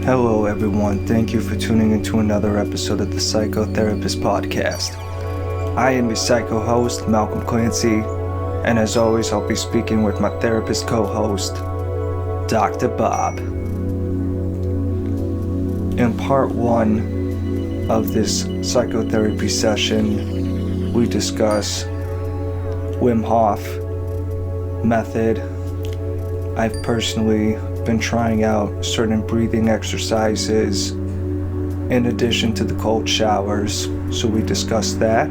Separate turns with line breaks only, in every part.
Hello everyone, thank you for tuning into another episode of the Psychotherapist Podcast. I am your psycho host, Malcolm Clancy, and as always I'll be speaking with my therapist co-host, Dr. Bob. In part 1 of this psychotherapy session, we discuss Wim Hof method. I've personally been trying out certain breathing exercises in addition to the cold showers, so we discuss that.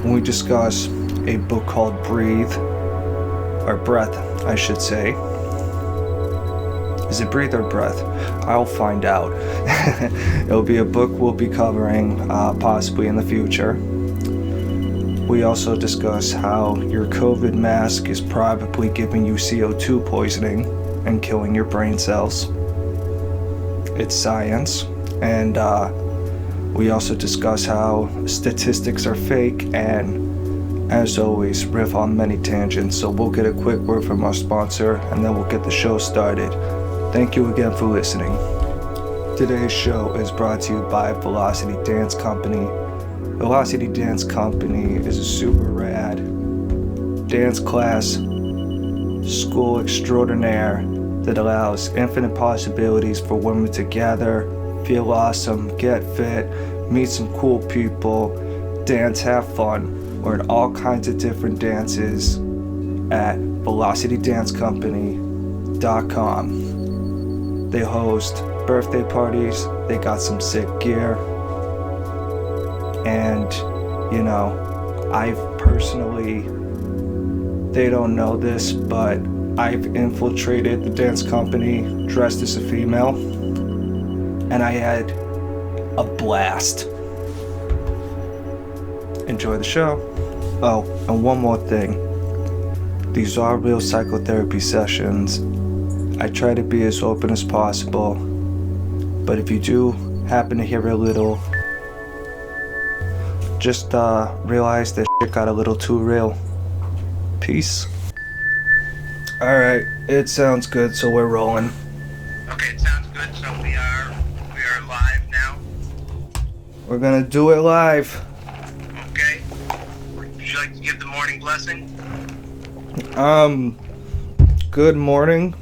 We discuss a book called Breathe, or Breath, I should say. Is it Breathe or Breath? I'll find out. It'll be a book we'll be covering possibly in the future. We also discuss how your COVID mask is probably giving you CO2 poisoning and killing your brain cells. It's science. And we also discuss how statistics are fake and, as always, riff on many tangents. So we'll get a quick word from our sponsor and then we'll get the show started. Thank you again for listening. Today's show is brought to you by Velocity Dance Company. Velocity Dance Company is a super rad dance class school extraordinaire that allows infinite possibilities for women to gather, feel awesome, get fit, meet some cool people, dance, have fun, learn all kinds of different dances at velocitydancecompany.com. They host birthday parties, they got some sick gear, and, you know, I've personally, they don't know this, but I've infiltrated the dance company dressed as a female, and I had a blast. Enjoy the show. Oh, and one more thing. These are real psychotherapy sessions. I try to be as open as possible, but if you do happen to hear a little, just realize that shit got a little too real. Peace. Alright, it sounds good, so we're rolling.
Okay, it sounds good, so we are live now.
We're gonna do it live.
Okay. Would you like to give the morning blessing?
Good morning,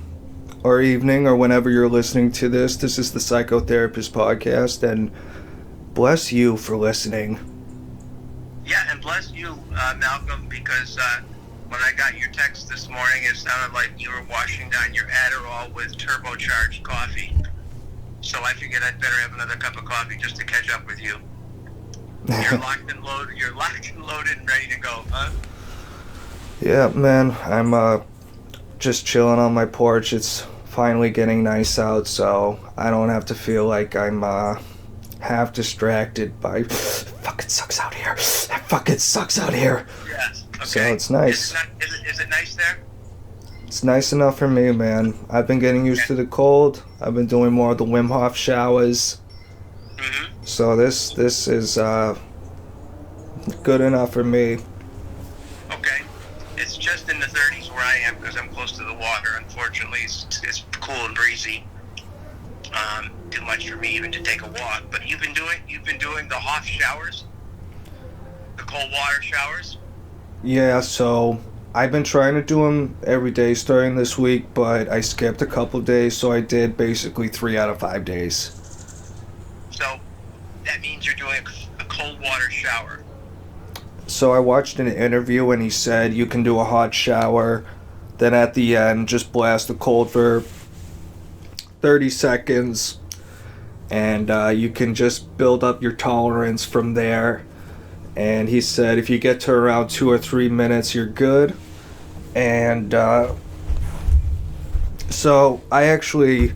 or evening, or whenever you're listening to this. This is the Psychotherapist Podcast, and bless you for listening.
Yeah, and bless you, Malcolm, because when I got your text this morning, it sounded like you were washing down your Adderall with turbocharged coffee. So I figured I'd better have another cup of coffee just to catch up with you. You're locked and loaded. You're locked and loaded and ready to go, huh?
Yeah, man. I'm just chilling on my porch. It's finally getting nice out, so I don't have to feel like I'm half distracted by fucking sucks out here. That fucking sucks out here.
Yes. Okay.
So it's nice.
Is it nice there?
It's nice enough for me, man. I've been getting used to the cold. I've been doing more of the Wim Hof showers.
Mm-hmm.
So this is good enough for me.
Okay. It's just in the 30s where I am because I'm close to the water. Unfortunately, it's cool and breezy. Too much for me even to take a walk. But you've been doing the Hof showers, the cold water showers.
Yeah, so I've been trying to do them every day starting this week, but I skipped a couple days, so I did basically 3 out of 5 days.
So that means you're doing a cold water shower.
So I watched an interview and he said you can do a hot shower, then at the end just blast the cold for 30 seconds, and you can just build up your tolerance from there. And he said if you get to around 2 or 3 minutes, you're good. And so I actually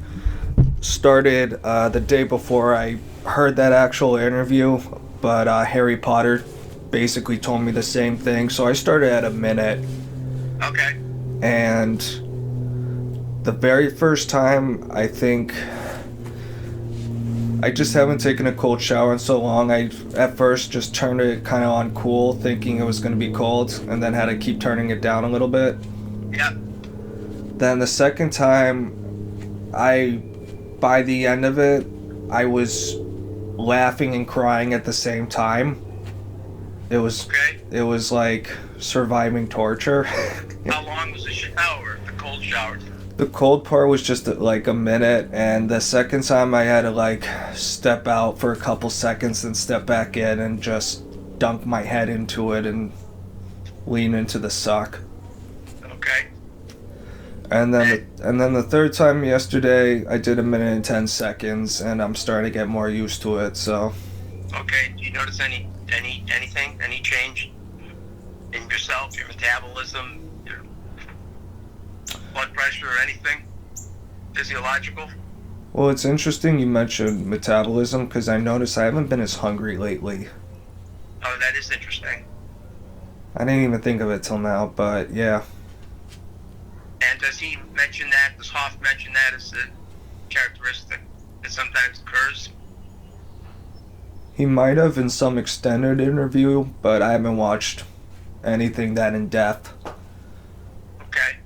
started the day before I heard that actual interview, but Harry Potter basically told me the same thing. So I started at a minute.
Okay.
And the very first time, I think, I just haven't taken a cold shower in so long. I at first just turned it kind of on cool, thinking it was going to be cold, and then had to keep turning it down a little bit.
Yeah.
Then the second time, I by the end of it, I was laughing and crying at the same time. It was
Okay.
it was like surviving torture.
How long was the shower? The cold shower?
The cold part was just like a minute, and the second time I had to like step out for a couple seconds and step back in and just dunk my head into it and lean into the suck.
Okay.
And then the third time yesterday, I did a minute and 10 seconds, and I'm starting to get more used to it. So.
Okay. Do you notice anything? Any change in yourself, your metabolism, your blood pressure, or anything physiological?
Well, it's interesting you mentioned metabolism because I noticed I haven't been as hungry lately.
Oh, that is interesting.
I didn't even think of it till now, but yeah.
And does he mention that? Does Hoff mention that as a characteristic that sometimes occurs?
He might have in some extended interview, but I haven't watched anything that in depth.
Okay.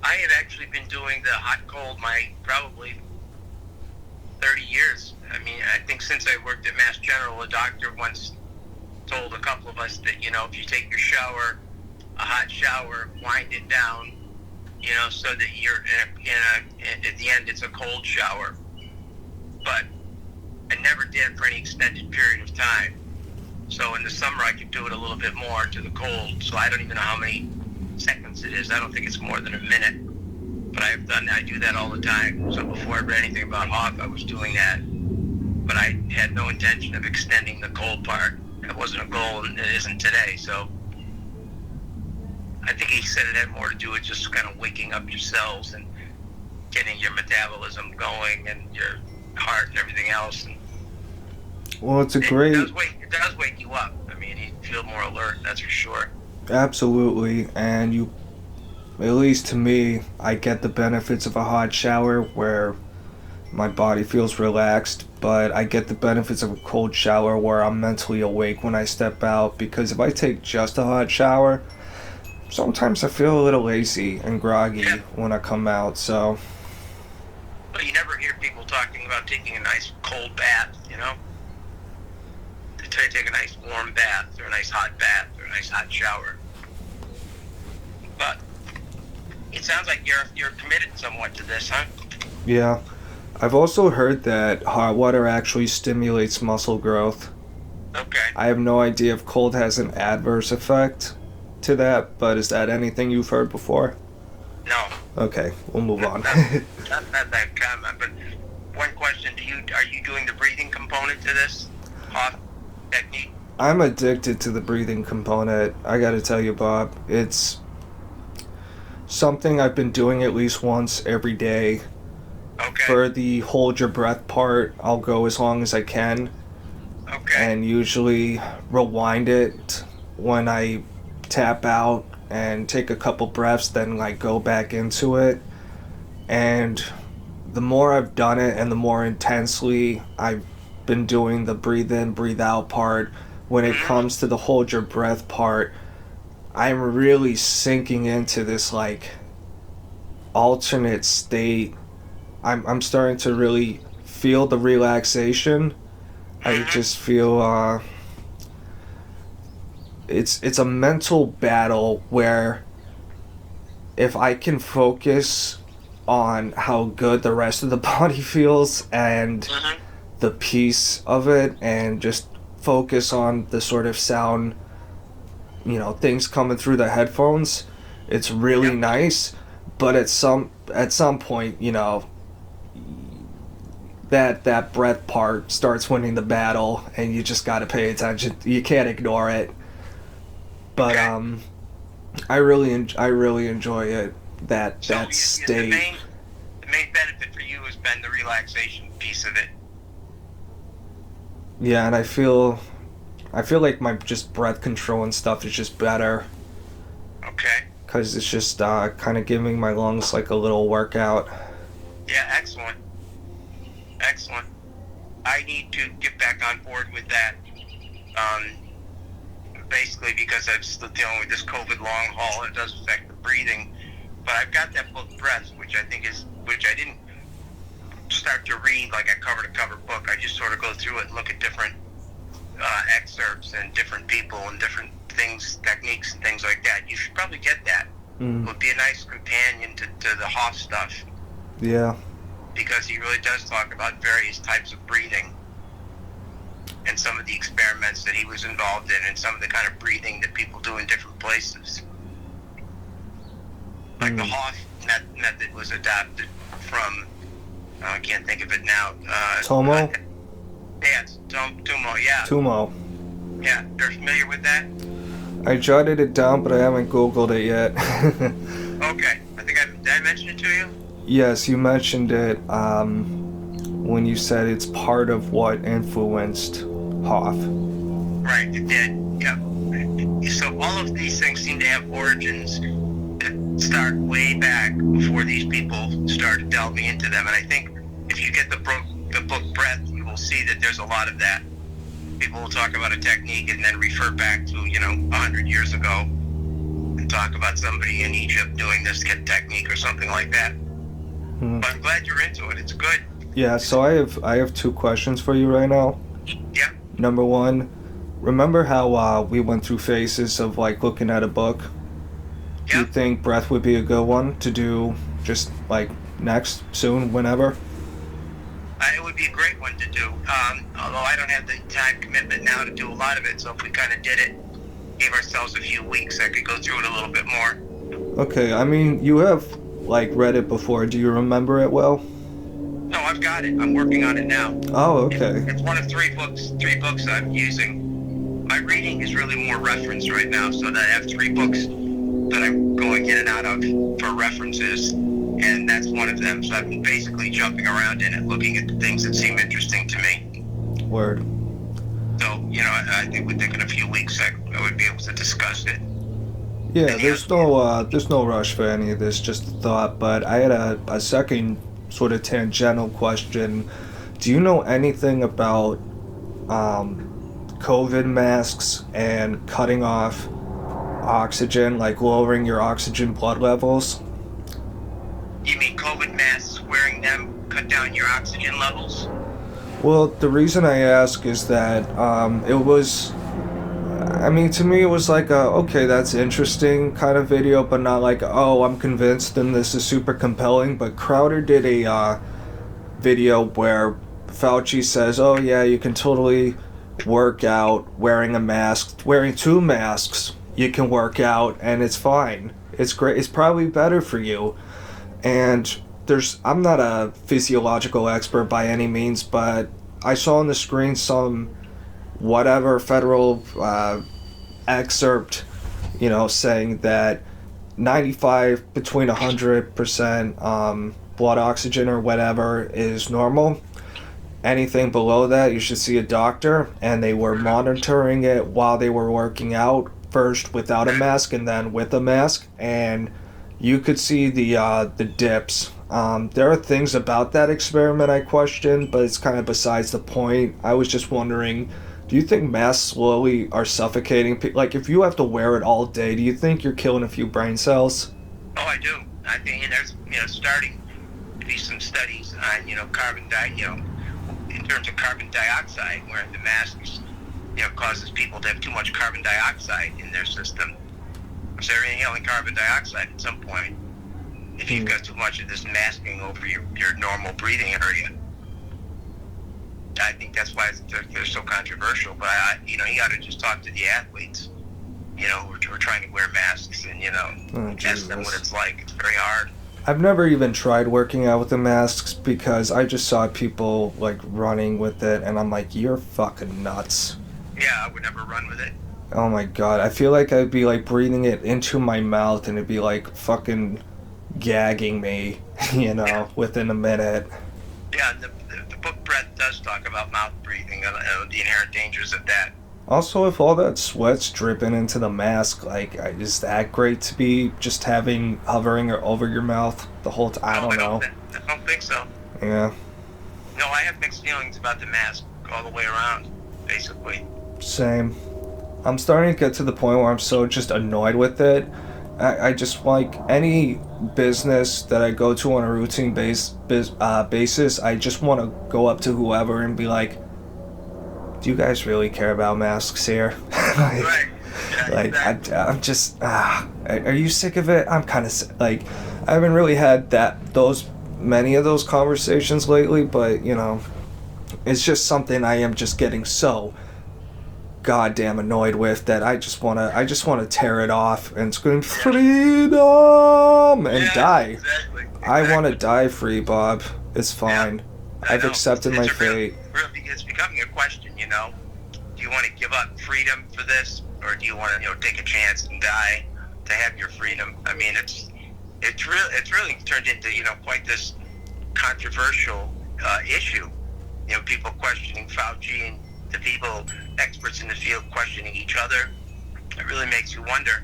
I have actually been doing the hot cold my probably 30 years. I mean, I think since I worked at Mass General, a doctor once told a couple of us that, if you take your shower, a hot shower, wind it down, so that you're at the end it's a cold shower. But I never did it for any extended period of time. So in the summer I could do it a little bit more to the cold. So I don't even know how many seconds it is. I don't think it's more than a minute. But I've done that. I do that all the time. So before I read anything about Hoff, I was doing that. But I had no intention of extending the cold part. That wasn't a goal, and it isn't today. So I think he said it had more to do with just kind of waking up your cells and getting your metabolism going and your heart and everything else. And
well, it's a great.
It does wake you up. I mean, you feel more alert. That's for sure.
Absolutely, and you, at least to me, I get the benefits of a hot shower where my body feels relaxed, but I get the benefits of a cold shower where I'm mentally awake when I step out, because if I take just a hot shower, sometimes I feel a little lazy and groggy when I come out, so.
But you never hear people talking about taking a nice cold bath, They try to take a nice warm bath or a nice hot bath or a nice hot shower. But it sounds like you're committed somewhat to this, huh?
Yeah. I've also heard that hot water actually stimulates muscle growth.
Okay.
I have no idea if cold has an adverse effect to that, but is that anything you've heard before?
No.
Okay, we'll move on.
Not that comment, but one question: are you doing the breathing component to this Hoff technique?
I'm addicted to the breathing component. I gotta tell you, Bob, it's something I've been doing at least once every day.
Okay.
For the hold your breath part, I'll go as long as I can.
Okay.
And usually rewind it when I tap out and take a couple breaths, then like go back into it. And the more I've done it and the more intensely I've been doing the breathe in, breathe out part, when it comes to the hold your breath part, I'm really sinking into this like alternate state. I'm starting to really feel the relaxation. I just feel it's a mental battle where if I can focus on how good the rest of the body feels and the peace of it, and just focus on the sort of sound, things coming through the headphones, it's really nice. But at some point, that breath part starts winning the battle, and you just got to pay attention. You can't ignore it. But I really enjoy it. That state.
The main benefit for you has been the relaxation piece of it.
Yeah, and I feel like my just breath control and stuff is just better.
Okay.
Because it's just kind of giving my lungs like a little workout.
Yeah, excellent. Excellent. I need to get back on board with that. Basically because I'm still dealing with this COVID long haul, and it does affect the breathing. But I've got that book Breath, which I didn't start to read like a cover-to-cover book. I just sort of go through it and look at different excerpts and different people and different things, techniques and things like that. You should probably get that. It would be a nice companion to the Hoff stuff.
Yeah.
Because he really does talk about various types of breathing and some of the experiments that he was involved in and some of the kind of breathing that people do in different places. Like the Hoff method was adapted from, I can't think of it now.
Tomo?
Yeah, Tumo, yeah.
Tumo.
Yeah, you're familiar with that?
I jotted it down, but I haven't Googled it yet.
Okay. Did I mention it to you?
Yes, you mentioned it when you said it's part of what influenced Hoff.
Right, it did, yeah. So all of these things seem to have origins that start way back before these people started delving into them. And I think if you get the book Breath, you will see that there's a lot of that. People will talk about a technique and then refer back to, 100 years ago and talk about somebody in Egypt doing this technique or something like that. But I'm glad you're into it. It's good.
Yeah, so I have two questions for you right now.
Yeah.
Number one, remember how we went through phases of like looking at a book?
Yeah.
Do you think Breath would be a good one to do just like next, soon, whenever?
It would be a great one to do, although I don't have the time commitment now to do a lot of it, so if we kind of did it, gave ourselves a few weeks, I could go through it a little bit more.
Okay, I mean, you have like read it before. Do you remember it well?
No, I've got it. I'm working on it now.
Oh, okay.
It's one of three books I'm using. My reading is really more reference right now, so that I have 3 books that I'm going in and out of for references, and that's one of them. So I've been basically jumping around in it, looking at the things that seem interesting to me.
Word.
So, I think within a few weeks I would be able to discuss it.
Yeah, there's no rush for any of this, just a thought, but I had a second sort of tangential question. Do you know anything about COVID masks and cutting off oxygen, like lowering your oxygen blood levels?
You mean COVID masks, wearing them cut down your oxygen levels?
Well, the reason I ask is that to me it was like okay, that's interesting kind of video, but not like, oh, I'm convinced and this is super compelling. But Crowder did a video where Fauci says, oh yeah, you can totally work out wearing a mask, wearing 2 masks, you can work out and it's fine. It's great. It's probably better for you. And I'm not a physiological expert by any means, but I saw on the screen some whatever federal excerpt, saying that 95 between 100% blood oxygen or whatever is normal. Anything below that, you should see a doctor, and they were monitoring it while they were working out, first without a mask and then with a mask, and you could see the dips. There are things about that experiment I question, but it's kind of besides the point. I was just wondering, do you think masks slowly are suffocating people? Like, if you have to wear it all day, do you think you're killing a few brain cells?
Oh, I do. I think there's starting to be some studies on in terms of carbon dioxide, where the masks causes people to have too much carbon dioxide in their system. So they're inhaling carbon dioxide at some point if you've got too much of this masking over your normal breathing area. I think that's why they're so controversial. But you got to just talk to the athletes, who are trying to wear masks and ask them what it's like. It's very hard.
I've never even tried working out with the masks because I just saw people like running with it, and I'm like, you're fucking nuts.
Yeah, I would never run with it.
Oh my god, I feel like I'd be like breathing it into my mouth and it'd be like fucking gagging me, within a minute.
Yeah, the book Breath does talk about mouth breathing and the inherent dangers of that.
Also, if all that sweat's dripping into the mask, like, is that great to be just hovering over your mouth the whole time? I don't know.
I don't think so.
Yeah.
No, I have mixed feelings about the mask all the way around, basically.
Same. I'm starting to get to the point where I'm so just annoyed with it. I just like any business that I go to on a routine basis. I just want to go up to whoever and be like, "Do you guys really care about masks here?"
Right. Yeah, exactly.
I'm just, are you sick of it? I'm kind of like, I haven't really had many of those conversations lately, but it's just something I am just getting so goddamn annoyed with that I just wanna tear it off and scream freedom and die.
Exactly.
I want to die free, Bob. It's fine.
Yeah,
I've accepted my fate.
It's becoming a question, Do you want to give up freedom for this, or do you want to, take a chance and die to have your freedom? I mean, it's really turned into, quite this controversial issue. People questioning Fauci and the people, experts in the field, questioning each other. It really makes you wonder.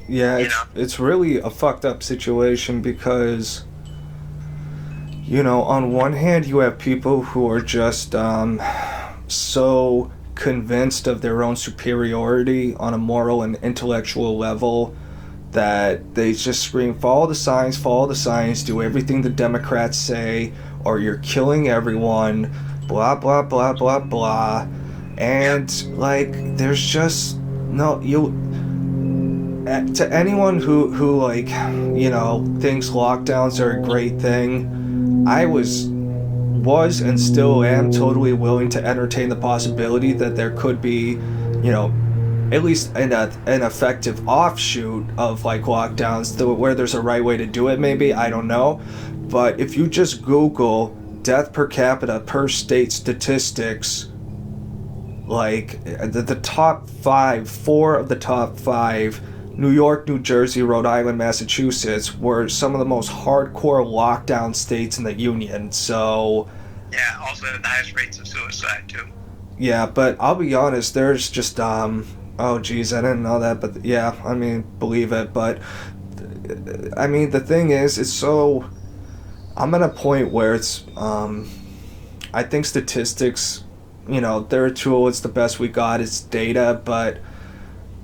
Yeah, it's really a fucked up situation because, on one hand, you have people who are just so convinced of their own superiority on a moral and intellectual level that they just scream, follow the science, do everything the Democrats say, or you're killing everyone, blah, blah, blah, blah, blah. And, there's just no, to anyone who thinks lockdowns are a great thing, I was and still am totally willing to entertain the possibility that there could be, at least an effective offshoot of lockdowns where there's a right way to do it. Maybe, I don't know, but if you just Google death per capita per state statistics, the top four of the top five, New York, New Jersey, Rhode Island, Massachusetts, were some of the most hardcore lockdown states in the union. So
yeah, also the highest rates of suicide too.
Yeah, but I'll be honest, there's just oh geez, I didn't know that, but yeah, I mean, believe it. But I mean, the thing is, it's so, I'm at a point where it's I think statistics, they're a tool, it's the best we got, it's data, but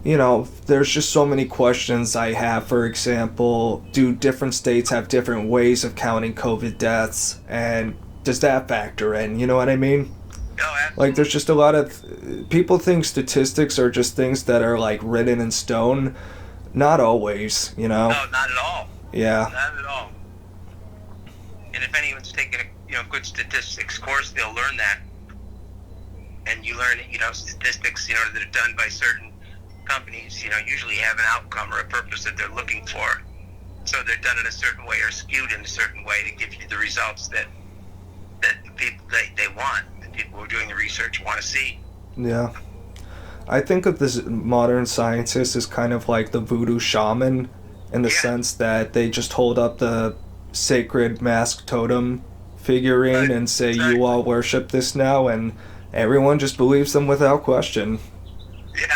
there's just so many questions I have. For example, do different states have different ways of counting COVID deaths, and does that factor in? You know what I mean?
No, absolutely.
There's just a lot of people think statistics are just things that are written in stone. Not always, No,
not at all.
Yeah.
Not at all. And if anyone's taking a good statistics course, they'll learn that. And you learn, statistics, that are done by certain companies, usually have an outcome or a purpose that they're looking for. So they're done in a certain way or skewed in a certain way to give you the results that the people they want, the people who are doing the research want to see.
Yeah. I think of this modern scientist as kind of like the voodoo shaman in the sense that they just hold up the sacred mask totem figurine and say, you all worship this now, and everyone just believes them without question.
Yeah,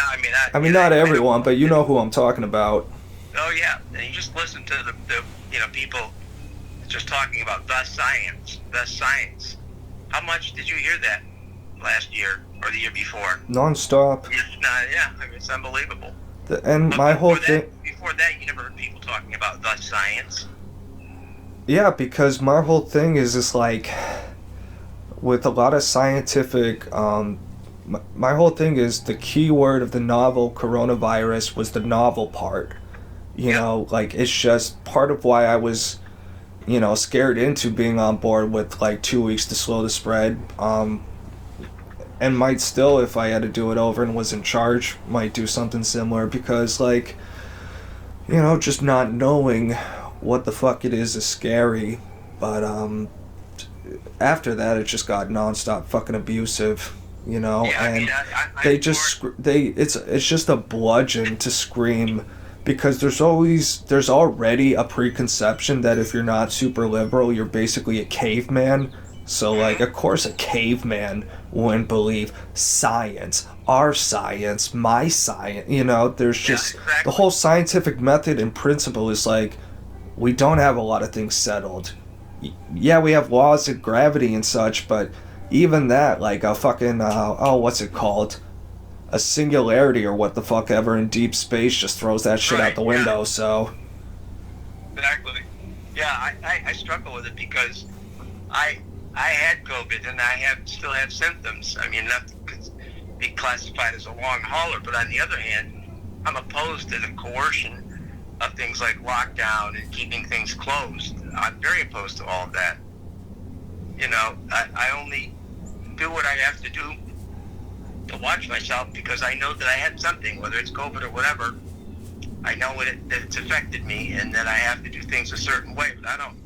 I mean, not everyone, but you know who I'm talking about.
Oh yeah, and you just listen to the people just talking about the science. How much did you hear that last year or the year before?
Non-stop.
It's unbelievable.
My whole thing.
Before that, you never heard people talking about the science.
Yeah, because my whole thing is just with a lot of scientific. My whole thing is the key word of the novel coronavirus was the novel part. It's just part of why I was, scared into being on board with 2 weeks to slow the spread. And might still, if I had to do it over and was in charge, might do something similar because just not knowing what the fuck it is scary. But after that, it just got nonstop fucking abusive. It's just a bludgeon to scream, because there's already a preconception that if you're not super liberal, you're basically a caveman. So of course a caveman wouldn't believe science, our science, my science. There's just the whole scientific method and principle is we don't have a lot of things settled. Yeah, we have laws of gravity and such, but even that, a fucking, what's it called? a singularity or what the fuck ever in deep space just throws that shit out the window.
Yeah.
So
Exactly. Yeah, I struggle with it because I had COVID and I still have symptoms. I mean, not to be classified as a long hauler, but on the other hand, I'm opposed to the coercion of things like lockdown and keeping things closed. I'm very opposed to all of that. You know, I only do what I have to do to watch myself because I know that I had something, whether it's COVID or whatever. I know that it's affected me and that I have to do things a certain way, but I don't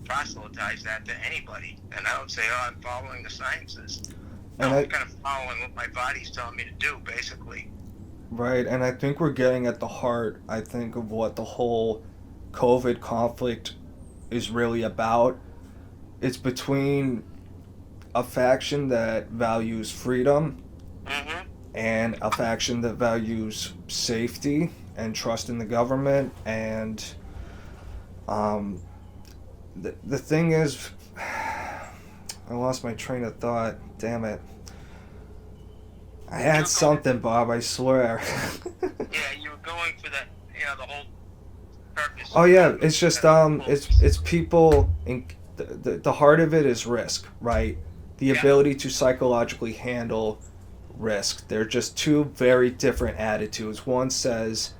proselytize that to anybody. And I don't say, oh, I'm following the sciences. No, I'm kind of following what my body's telling me to do, basically.
right, and I think we're getting at the heart, I think, of what the whole COVID conflict is really about. It's between a faction that values freedom
Mm-hmm.
and a faction that values safety and trust in the government. And the thing is, I lost my train of thought. Damn it. I had something, Bob, I swear.
Yeah, you were going for that, the whole purpose.
Oh yeah, it's just it's people in the heart of it is risk, right? The ability to psychologically handle risk. They're just two very different attitudes. One says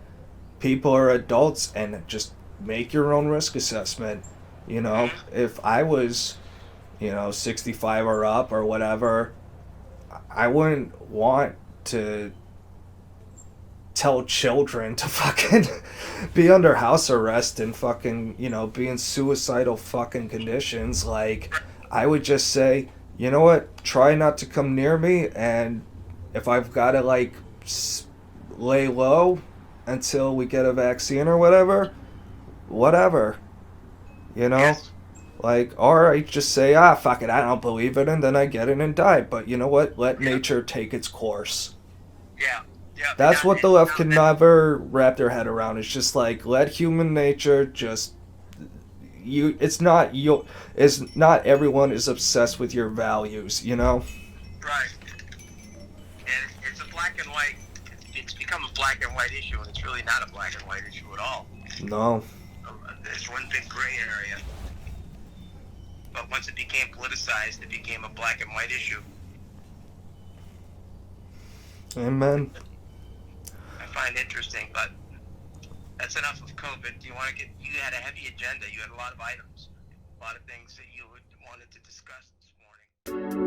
people are adults and just make your own risk assessment. You know, if I was, 65 or up or whatever, I wouldn't want to tell children to fucking be under house arrest and fucking, be in suicidal fucking conditions. Like, I would just say, you know what, try not to come near me, and if I've got to, like, lay low until we get a vaccine or whatever,
Yes.
Like, or I just say, fuck it, I don't believe it, and then I get it and die. But you know what? Let nature take its course.
Yeah. Yeah.
That's what the left can never wrap their head around. It's just like, let human nature just it's not everyone is obsessed with your values,
Right. And it's a black and white. It's become a black and white issue, and it's really not a black and white issue at all.
No.
There's one big gray area. But once it became politicized, it became a black and white issue.
Amen.
I find interesting, but that's enough of COVID. You had a heavy agenda. You had a lot of items, a lot of things that you wanted to discuss this morning.